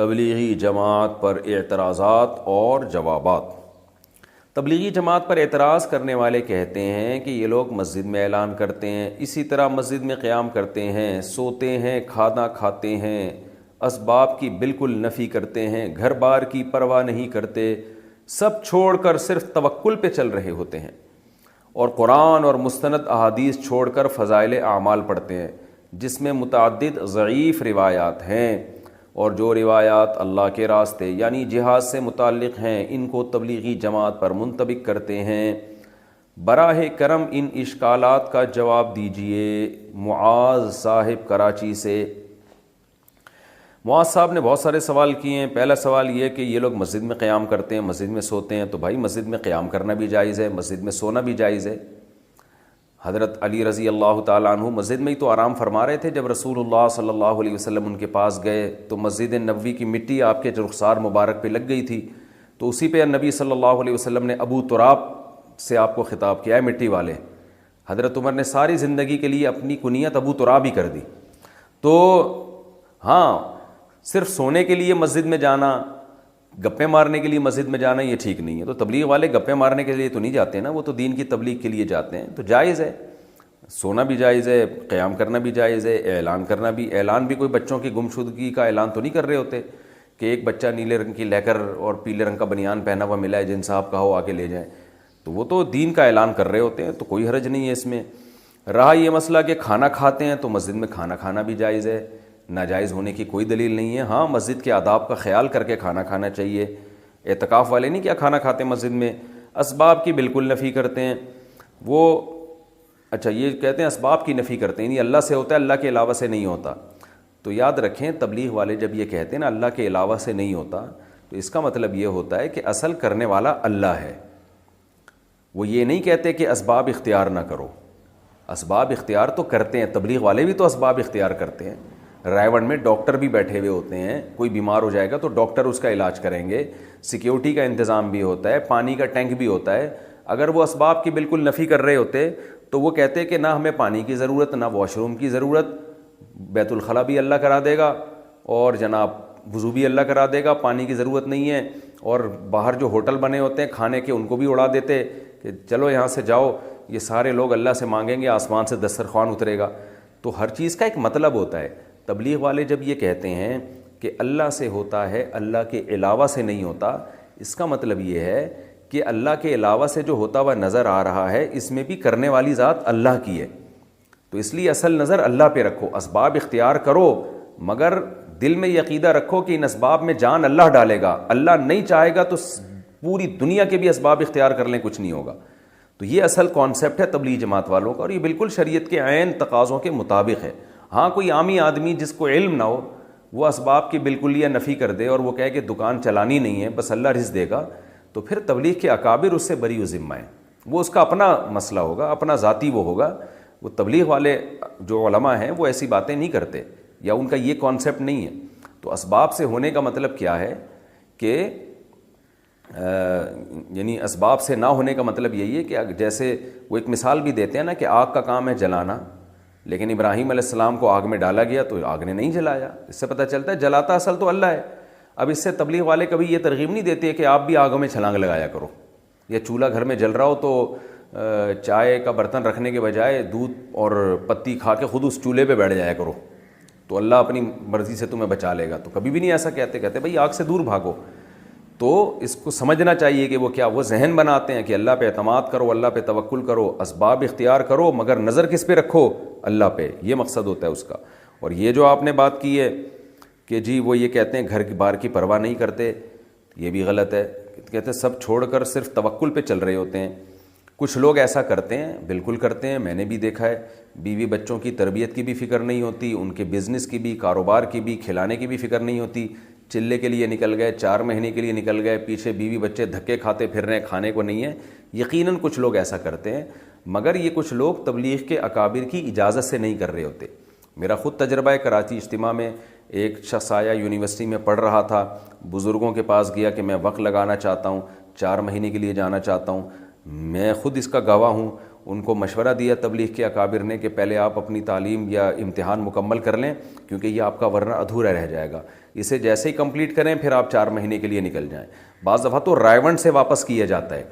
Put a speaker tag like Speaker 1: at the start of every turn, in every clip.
Speaker 1: تبلیغی جماعت پر اعتراضات اور جوابات۔ تبلیغی جماعت پر اعتراض کرنے والے کہتے ہیں کہ یہ لوگ مسجد میں اعلان کرتے ہیں، اسی طرح مسجد میں قیام کرتے ہیں، سوتے ہیں، کھانا کھاتے ہیں، اسباب کی بالکل نفی کرتے ہیں، گھر بار کی پرواہ نہیں کرتے، سب چھوڑ کر صرف توکل پہ چل رہے ہوتے ہیں، اور قرآن اور مستند احادیث چھوڑ کر فضائل اعمال پڑھتے ہیں جس میں متعدد ضعیف روایات ہیں، اور جو روایات اللہ کے راستے یعنی جہاد سے متعلق ہیں ان کو تبلیغی جماعت پر منطبق کرتے ہیں۔ براہ کرم ان اشکالات کا جواب دیجئے۔ معاذ صاحب کراچی سے۔ معاذ صاحب نے بہت سارے سوال کیے ہیں۔ پہلا سوال یہ کہ یہ لوگ مسجد میں قیام کرتے ہیں، مسجد میں سوتے ہیں، تو بھائی مسجد میں قیام کرنا بھی جائز ہے، مسجد میں سونا بھی جائز ہے۔ حضرت علی رضی اللہ تعالیٰ عنہ مسجد میں ہی تو آرام فرما رہے تھے جب رسول اللہ صلی اللہ علیہ وسلم ان کے پاس گئے، تو مسجد نبوی کی مٹی آپ کے رخسار مبارک پہ لگ گئی تھی، تو اسی پہ نبی صلی اللہ علیہ وسلم نے ابو تراب سے آپ کو خطاب کیا ہے، مٹی والے۔ حضرت عمر نے ساری زندگی کے لیے اپنی کنیت ابو تراب ہی کر دی۔ تو ہاں، صرف سونے کے لیے مسجد میں جانا، گپے مارنے کے لیے مسجد میں جانا یہ ٹھیک نہیں ہے۔ تو تبلیغ والے گپے مارنے کے لیے تو نہیں جاتے نا، وہ تو دین کی تبلیغ کے لیے جاتے ہیں، تو جائز ہے، سونا بھی جائز ہے، قیام کرنا بھی جائز ہے، اعلان کرنا بھی۔ اعلان بھی کوئی بچوں کی گمشدگی کا اعلان تو نہیں کر رہے ہوتے کہ ایک بچہ نیلے رنگ کی لیکر اور پیلے رنگ کا بنیان پہنا ہوا ملا ہے، جن صاحب کا ہو آ کے لے جائیں، تو وہ تو دین کا اعلان کر رہے ہوتے ہیں، تو کوئی حرج نہیں ہے اس میں۔ رہا یہ مسئلہ کہ کھانا کھاتے ہیں، تو مسجد میں کھانا کھانا بھی جائز ہے، ناجائز ہونے کی کوئی دلیل نہیں ہے۔ ہاں، مسجد کے آداب کا خیال کر کے کھانا کھانا چاہیے۔ اعتکاف والے نہیں کیا کھانا کھاتے مسجد میں، اسباب کی بالکل نفی کرتے ہیں وہ۔ اچھا، یہ کہتے ہیں اسباب کی نفی کرتے ہیں، یعنی اللہ سے ہوتا ہے، اللہ کے علاوہ سے نہیں ہوتا۔ تو یاد رکھیں، تبلیغ والے جب یہ کہتے ہیں نا اللہ کے علاوہ سے نہیں ہوتا، تو اس کا مطلب یہ ہوتا ہے کہ اصل کرنے والا اللہ ہے۔ وہ یہ نہیں کہتے کہ اسباب اختیار نہ کرو، اسباب اختیار تو کرتے ہیں، تبلیغ والے بھی تو اسباب اختیار کرتے ہیں۔ رائے میں ڈاکٹر بھی بیٹھے ہوئے ہوتے ہیں، کوئی بیمار ہو جائے گا تو ڈاکٹر اس کا علاج کریں گے، سیکیورٹی کا انتظام بھی ہوتا ہے، پانی کا ٹینک بھی ہوتا ہے۔ اگر وہ اسباب کی بالکل نفی کر رہے ہوتے تو وہ کہتے کہ نہ ہمیں پانی کی ضرورت، نہ واش روم کی ضرورت، بیت الخلاء بھی اللہ کرا دے گا، اور جناب وضو بھی اللہ کرا دے گا، پانی کی ضرورت نہیں ہے۔ اور باہر جو ہوٹل بنے ہوتے ہیں کھانے کے، ان کو بھی اڑا دیتے کہ چلو یہاں سے جاؤ، یہ سارے لوگ اللہ سے مانگیں گے، آسمان سے دسترخوان اترے گا۔ تو ہر چیز کا ایک مطلب ہوتا ہے۔ تبلیغ والے جب یہ کہتے ہیں کہ اللہ سے ہوتا ہے، اللہ کے علاوہ سے نہیں ہوتا، اس کا مطلب یہ ہے کہ اللہ کے علاوہ سے جو ہوتا ہوا نظر آ رہا ہے، اس میں بھی کرنے والی ذات اللہ کی ہے۔ تو اس لیے اصل نظر اللہ پہ رکھو، اسباب اختیار کرو، مگر دل میں یہ عقیدہ رکھو کہ ان اسباب میں جان اللہ ڈالے گا، اللہ نہیں چاہے گا تو پوری دنیا کے بھی اسباب اختیار کر لیں، کچھ نہیں ہوگا۔ تو یہ اصل کانسیپٹ ہے تبلیغ جماعت والوں کا، اور یہ بالکل شریعت کے عین تقاضوں کے مطابق ہے۔ ہاں، کوئی عامی آدمی جس کو علم نہ ہو، وہ اسباب کی بالکل یہ نفی کر دے اور وہ کہے کہ دکان چلانی نہیں ہے، بس اللہ رزق دے گا، تو پھر تبلیغ کے اکابر اس سے بری و ذمہ ہیں، وہ اس کا اپنا مسئلہ ہوگا، اپنا ذاتی وہ ہوگا۔ وہ تبلیغ والے جو علماء ہیں وہ ایسی باتیں نہیں کرتے، یا ان کا یہ کانسیپٹ نہیں ہے۔ تو اسباب سے ہونے کا مطلب کیا ہے کہ یعنی اسباب سے نہ ہونے کا مطلب یہی ہے کہ جیسے وہ ایک مثال بھی دیتے ہیں نا کہ آگ کا کام ہے جلانا، لیکن ابراہیم علیہ السلام کو آگ میں ڈالا گیا تو آگ نے نہیں جلایا، اس سے پتہ چلتا ہے جلاتا اصل تو اللہ ہے۔ اب اس سے تبلیغ والے کبھی یہ ترغیب نہیں دیتے کہ آپ بھی آگوں میں چھلانگ لگایا کرو، یا چولہا گھر میں جل رہا ہو تو چائے کا برتن رکھنے کے بجائے دودھ اور پتی کھا کے خود اس چولہے پہ بیٹھ جایا کرو تو اللہ اپنی مرضی سے تمہیں بچا لے گا۔ تو کبھی بھی نہیں ایسا کہتے بھائی آگ سے دور بھاگو۔ تو اس کو سمجھنا چاہیے کہ وہ کیا، وہ ذہن بناتے ہیں کہ اللہ پہ اعتماد کرو، اللہ پہ توکل کرو، اسباب اختیار کرو، مگر نظر کس پہ رکھو؟ اللہ پہ۔ یہ مقصد ہوتا ہے اس کا۔ اور یہ جو آپ نے بات کی ہے کہ جی وہ یہ کہتے ہیں گھر کی بار کی پرواہ نہیں کرتے، یہ بھی غلط ہے۔ کہتے ہیں سب چھوڑ کر صرف توکل پہ چل رہے ہوتے ہیں۔ کچھ لوگ ایسا کرتے ہیں، بالکل کرتے ہیں، میں نے بھی دیکھا ہے۔ بیوی بچوں کی تربیت کی بھی فکر نہیں ہوتی، ان کے بزنس کی بھی، کاروبار کی بھی، کھلانے کی بھی فکر نہیں ہوتی۔ چلے کے لیے نکل گئے، 4 مہینے کے لیے نکل گئے، پیچھے بیوی بچے دھکے کھاتے پھر رہے ہیں، کھانے کو نہیں ہے۔ یقیناً کچھ لوگ ایسا کرتے ہیں، مگر یہ کچھ لوگ تبلیغ کے اکابر کی اجازت سے نہیں کر رہے ہوتے۔ میرا خود تجربہ ہے، کراچی اجتماع میں ایک شخص آیا، یونیورسٹی میں پڑھ رہا تھا، بزرگوں کے پاس گیا کہ میں وقت لگانا چاہتا ہوں، 4 مہینے کے لیے جانا چاہتا ہوں، میں خود اس کا گواہ ہوں۔ ان کو مشورہ دیا تبلیغ کے اکابر نے کہ پہلے آپ اپنی تعلیم یا امتحان مکمل کر لیں، کیونکہ یہ آپ کا ورنہ ادھورا رہ جائے گا، اسے جیسے ہی کمپلیٹ کریں پھر آپ 4 مہینے کے لیے نکل جائیں۔ بعض دفعہ تو رائیونڈ سے واپس کیا جاتا ہے،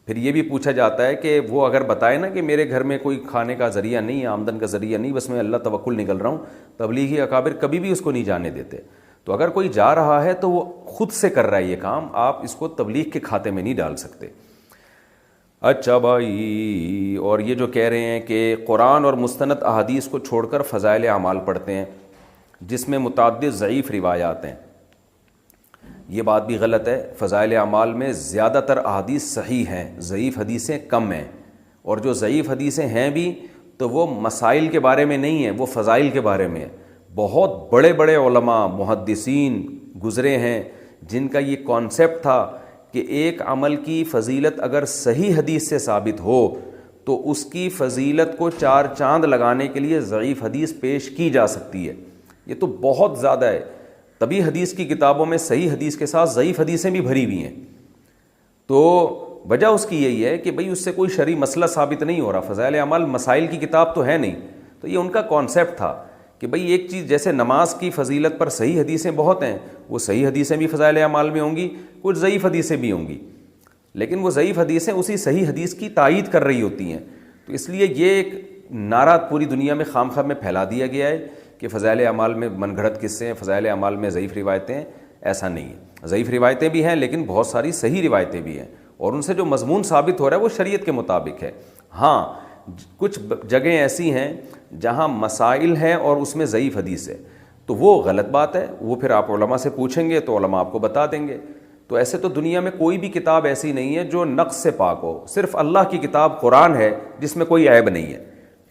Speaker 1: پھر یہ بھی پوچھا جاتا ہے کہ وہ اگر بتائے نا کہ میرے گھر میں کوئی کھانے کا ذریعہ نہیں ہے، آمدن کا ذریعہ نہیں، بس میں اللہ توکل نکل رہا ہوں، تبلیغی اکابر کبھی بھی اس کو نہیں جانے دیتے۔ تو اگر کوئی جا رہا ہے تو وہ خود سے کر رہا ہے یہ کام، آپ اس کو تبلیغ کے کھاتے میں نہیں ڈال سکتے۔ اچھا بھائی، اور یہ جو کہہ رہے ہیں کہ قرآن اور مستند احادیث کو چھوڑ کر فضائل اعمال پڑھتے ہیں جس میں متعدد ضعیف روایات ہیں، یہ بات بھی غلط ہے۔ فضائل اعمال میں زیادہ تر احادیث صحیح ہیں، ضعیف حدیثیں کم ہیں، اور جو ضعیف حدیثیں ہیں بھی تو وہ مسائل کے بارے میں نہیں ہیں، وہ فضائل کے بارے میں ہیں۔ بہت بڑے بڑے علماء محدثین گزرے ہیں جن کا یہ کانسیپٹ تھا کہ ایک عمل کی فضیلت اگر صحیح حدیث سے ثابت ہو تو اس کی فضیلت کو 4 چاند لگانے کے لیے ضعیف حدیث پیش کی جا سکتی ہے۔ یہ تو بہت زیادہ ہے، تبھی حدیث کی کتابوں میں صحیح حدیث کے ساتھ ضعیف حدیثیں بھی بھری ہوئی ہیں۔ تو وجہ اس کی یہی ہے کہ بھئی اس سے کوئی شرعی مسئلہ ثابت نہیں ہو رہا، فضائل اعمال مسائل کی کتاب تو ہے نہیں۔ تو یہ ان کا کانسیپٹ تھا کہ بھئی ایک چیز جیسے نماز کی فضیلت پر صحیح حدیثیں بہت ہیں، وہ صحیح حدیثیں بھی فضائل اعمال میں ہوں گی، کچھ ضعیف حدیثیں بھی ہوں گی، لیکن وہ ضعیف حدیثیں اسی صحیح حدیث کی تائید کر رہی ہوتی ہیں۔ تو اس لیے یہ ایک نعرہ پوری دنیا میں خام خواہ میں پھیلا دیا گیا ہے کہ فضائل اعمال میں من گھڑت قصے ہیں، فضائل اعمال میں ضعیف روایتیں ہیں۔ ایسا نہیں ہے، ضعیف روایتیں بھی ہیں لیکن بہت ساری صحیح روایتیں بھی ہیں، اور ان سے جو مضمون ثابت ہو رہا ہے وہ شریعت کے مطابق ہے۔ ہاں کچھ جگہیں ایسی ہیں جہاں مسائل ہیں اور اس میں ضعیف حدیث ہے، تو وہ غلط بات ہے، وہ پھر آپ علماء سے پوچھیں گے تو علماء آپ کو بتا دیں گے۔ تو ایسے تو دنیا میں کوئی بھی کتاب ایسی نہیں ہے جو نقص سے پاک ہو، صرف اللہ کی کتاب قرآن ہے جس میں کوئی عیب نہیں ہے،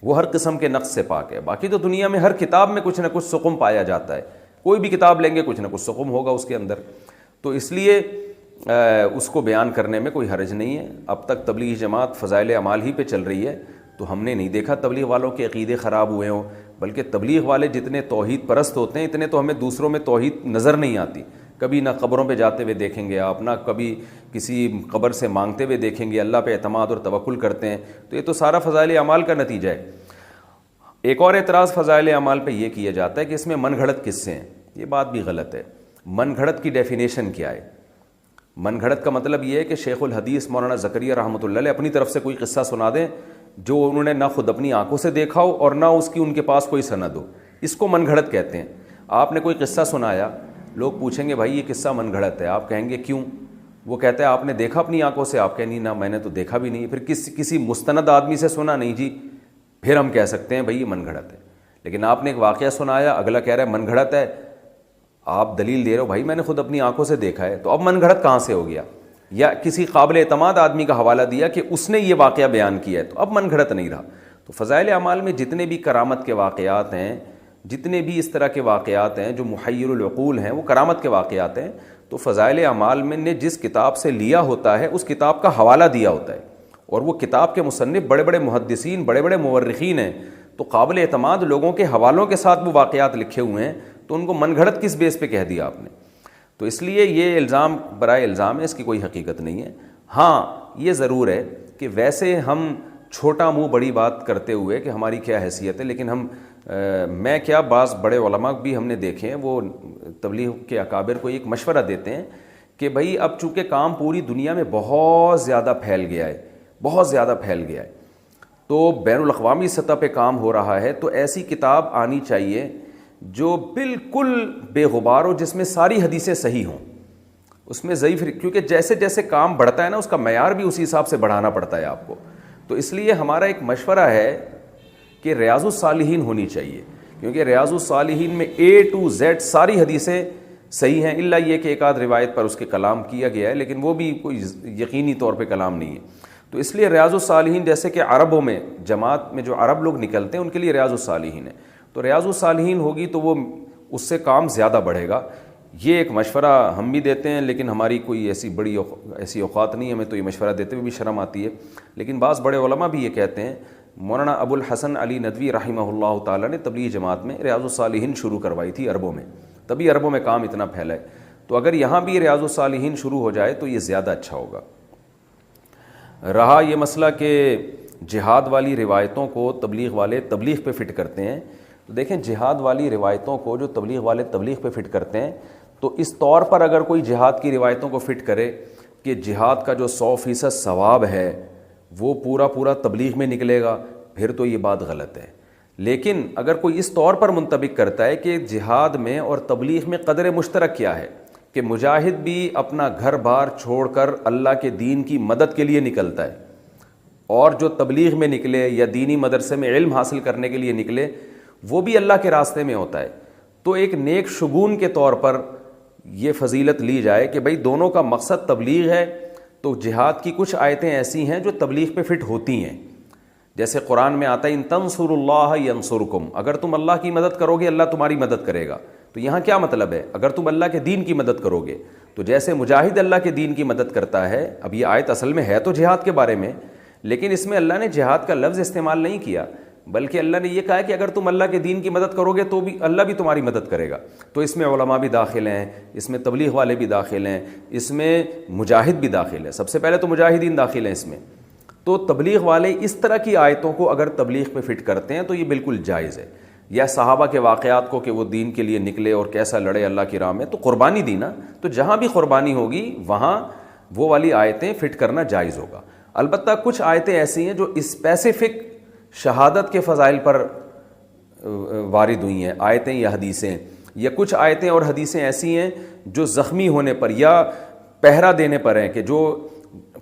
Speaker 1: وہ ہر قسم کے نقص سے پاک ہے۔ باقی تو دنیا میں ہر کتاب میں کچھ نہ کچھ سقم پایا جاتا ہے، کوئی بھی کتاب لیں گے کچھ نہ کچھ سقم ہوگا اس کے اندر، تو اس لیے اس کو بیان کرنے میں کوئی حرج نہیں ہے۔ اب تک تبلیغی جماعت فضائل اعمال ہی پہ چل رہی ہے، تو ہم نے نہیں دیکھا تبلیغ والوں کے عقیدے خراب ہوئے ہوں، بلکہ تبلیغ والے جتنے توحید پرست ہوتے ہیں اتنے تو ہمیں دوسروں میں توحید نظر نہیں آتی۔ کبھی نہ قبروں پہ جاتے ہوئے دیکھیں گے آپ، نہ کبھی کسی قبر سے مانگتے ہوئے دیکھیں گے، اللہ پہ اعتماد اور توکل کرتے ہیں، تو یہ تو سارا فضائل اعمال کا نتیجہ ہے۔ ایک اور اعتراض فضائل اعمال پہ یہ کیا جاتا ہے کہ اس میں من گھڑت قصے ہیں، یہ بات بھی غلط ہے۔ من گھڑت کی ڈیفینیشن کیا ہے؟ من گھڑت کا مطلب یہ ہے کہ شیخ الحدیث مولانا زکریا رحمۃ اللہ علیہ اپنی طرف سے کوئی قصہ سنا دیں جو انہوں نے نہ خود اپنی آنکھوں سے دیکھا ہو اور نہ اس کی ان کے پاس کوئی سند ہو، اس کو من گھڑت کہتے ہیں۔ آپ نے کوئی قصہ سنایا، لوگ پوچھیں گے بھائی یہ قصہ من گھڑت ہے، آپ کہیں گے کیوں؟ وہ کہتا ہے آپ نے دیکھا اپنی آنکھوں سے؟ آپ کہیں نہیں، نہ میں نے تو دیکھا بھی نہیں۔ پھر کسی مستند آدمی سے سنا؟ نہیں جی، پھر ہم کہہ سکتے ہیں بھائی یہ من گھڑت ہے۔ لیکن آپ نے ایک واقعہ سنایا، اگلا کہہ رہا ہے من گھڑت ہے، آپ دلیل دے رہے ہو بھائی میں نے خود اپنی آنکھوں سے دیکھا ہے، تو اب من گھڑت کہاں سے ہو گیا؟ یا کسی قابل اعتماد آدمی کا حوالہ دیا کہ اس نے یہ واقعہ بیان کیا ہے، تو اب من گھڑت نہیں رہا۔ تو فضائل اعمال میں جتنے بھی کرامت کے واقعات ہیں، جتنے بھی اس طرح کے واقعات ہیں جو محیر العقول ہیں، وہ کرامت کے واقعات ہیں، تو فضائل اعمال میں نے جس کتاب سے لیا ہوتا ہے اس کتاب کا حوالہ دیا ہوتا ہے، اور وہ کتاب کے مصنف بڑے بڑے محدثین، بڑے بڑے مورخین ہیں، تو قابل اعتماد لوگوں کے حوالوں کے ساتھ وہ واقعات لکھے ہوئے ہیں، تو ان کو من گھڑت کس بیس پہ کہہ دیا آپ نے؟ تو اس لیے یہ الزام برائے الزام ہے، اس کی کوئی حقیقت نہیں ہے۔ ہاں یہ ضرور ہے کہ ویسے ہم چھوٹا منہ بڑی بات کرتے ہوئے کہ ہماری کیا حیثیت ہے، لیکن ہم میں کیا بعض بڑے علماء بھی ہم نے دیکھے ہیں، وہ تبلیغ کے اکابر کو ایک مشورہ دیتے ہیں کہ بھائی اب چونکہ کام پوری دنیا میں بہت زیادہ پھیل گیا ہے، بہت زیادہ پھیل گیا ہے، تو بین الاقوامی سطح پہ کام ہو رہا ہے، تو ایسی کتاب آنی چاہیے جو بالکل بے غبار ہو، جس میں ساری حدیثیں صحیح ہوں، اس میں ضعیف، کیونکہ جیسے جیسے کام بڑھتا ہے نا اس کا معیار بھی اسی حساب سے بڑھانا پڑتا ہے آپ کو۔ تو اس لیے ہمارا ایک مشورہ ہے کہ ریاض الصالحین ہونی چاہیے، کیونکہ ریاض الصالحین میں A to Z ساری حدیثیں صحیح ہیں، الا یہ کہ ایک آدھ روایت پر اس کے کلام کیا گیا ہے، لیکن وہ بھی کوئی یقینی طور پہ کلام نہیں ہے۔ تو اس لیے ریاض الصالحین جیسے کہ عربوں میں جماعت میں جو عرب لوگ نکلتے ہیں ان کے لیے ریاض الصالحین ہے، تو ریاض الصالحین ہوگی تو وہ اس سے کام زیادہ بڑھے گا۔ یہ ایک مشورہ ہم بھی دیتے ہیں، لیکن ہماری کوئی ایسی اوقات نہیں، ہمیں تو یہ مشورہ دیتے ہوئے بھی شرم آتی ہے، لیکن بعض بڑے علماء بھی یہ کہتے ہیں۔ مولانا ابو الحسن علی ندوی رحمہ اللہ تعالیٰ نے تبلیغ جماعت میں ریاض الصالحین شروع کروائی تھی عربوں میں، تبھی عربوں میں کام اتنا پھیلا ہے، تو اگر یہاں بھی ریاض الصالحین شروع ہو جائے تو یہ زیادہ اچھا ہوگا۔ رہا یہ مسئلہ کہ جہاد والی روایتوں کو تبلیغ والے تبلیغ پہ فٹ کرتے ہیں، تو دیکھیں جہاد والی روایتوں کو جو تبلیغ والے تبلیغ پہ فٹ کرتے ہیں، تو اس طور پر اگر کوئی جہاد کی روایتوں کو فٹ کرے کہ جہاد کا جو 100% ثواب ہے وہ پورا تبلیغ میں نکلے گا، پھر تو یہ بات غلط ہے۔ لیکن اگر کوئی اس طور پر منطبق کرتا ہے کہ جہاد میں اور تبلیغ میں قدر مشترک کیا ہے کہ مجاہد بھی اپنا گھر بار چھوڑ کر اللہ کے دین کی مدد کے لیے نکلتا ہے، اور جو تبلیغ میں نکلے یا دینی مدرسے میں علم حاصل کرنے کے لیے نکلے وہ بھی اللہ کے راستے میں ہوتا ہے، تو ایک نیک شگون کے طور پر یہ فضیلت لی جائے کہ بھئی دونوں کا مقصد تبلیغ ہے، تو جہاد کی کچھ آیتیں ایسی ہیں جو تبلیغ پہ فٹ ہوتی ہیں۔ جیسے قرآن میں آتا ہے ان تنصروا اللہ ینصرکم، اگر تم اللہ کی مدد کرو گے اللہ تمہاری مدد کرے گا۔ تو یہاں کیا مطلب ہے؟ اگر تم اللہ کے دین کی مدد کرو گے، تو جیسے مجاہد اللہ کے دین کی مدد کرتا ہے، اب یہ آیت اصل میں ہے تو جہاد کے بارے میں، لیکن اس میں اللہ نے جہاد کا لفظ استعمال نہیں کیا، بلکہ اللہ نے یہ کہا ہے کہ اگر تم اللہ کے دین کی مدد کرو گے تو بھی اللہ بھی تمہاری مدد کرے گا۔ تو اس میں علماء بھی داخل ہیں، اس میں تبلیغ والے بھی داخل ہیں، اس میں مجاہد بھی داخل ہے، سب سے پہلے تو مجاہدین داخل ہیں اس میں۔ تو تبلیغ والے اس طرح کی آیتوں کو اگر تبلیغ پہ فٹ کرتے ہیں تو یہ بالکل جائز ہے۔ یا صحابہ کے واقعات کو کہ وہ دین کے لیے نکلے اور کیسا لڑے اللہ کی راہ میں، تو قربانی دی نا، تو جہاں بھی قربانی ہوگی وہاں وہ والی آیتیں فٹ کرنا جائز ہوگا۔ البتہ کچھ آیتیں ایسی ہیں جو اسپیسیفک شہادت کے فضائل پر وارد ہوئی ہیں، آیتیں یا حدیثیں، یا کچھ آیتیں اور حدیثیں ایسی ہیں جو زخمی ہونے پر یا پہرا دینے پر ہیں، کہ جو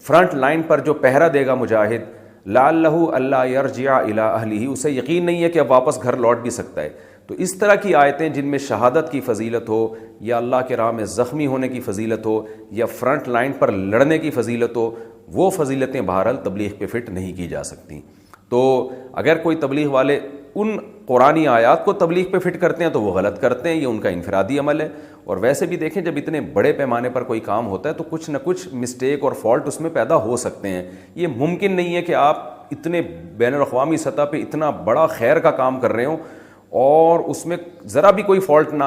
Speaker 1: فرنٹ لائن پر جو پہرا دے گا مجاہد، لعلہ اللہ یرجع الی اہلہ، اسے یقین نہیں ہے کہ اب واپس گھر لوٹ بھی سکتا ہے، تو اس طرح کی آیتیں جن میں شہادت کی فضیلت ہو یا اللہ کے راہ میں زخمی ہونے کی فضیلت ہو یا فرنٹ لائن پر لڑنے کی فضیلت ہو، وہ فضیلتیں بہرحال تبلیغ پہ فٹ نہیں کی جا سکتی۔ تو اگر کوئی تبلیغ والے ان قرآنی آیات کو تبلیغ پہ فٹ کرتے ہیں تو وہ غلط کرتے ہیں، یہ ان کا انفرادی عمل ہے۔ اور ویسے بھی دیکھیں جب اتنے بڑے پیمانے پر کوئی کام ہوتا ہے تو کچھ نہ کچھ مسٹیک اور فالٹ اس میں پیدا ہو سکتے ہیں۔ یہ ممکن نہیں ہے کہ آپ اتنے بین الاقوامی سطح پہ اتنا بڑا خیر کا کام کر رہے ہوں اور اس میں ذرا بھی کوئی فالٹ نہ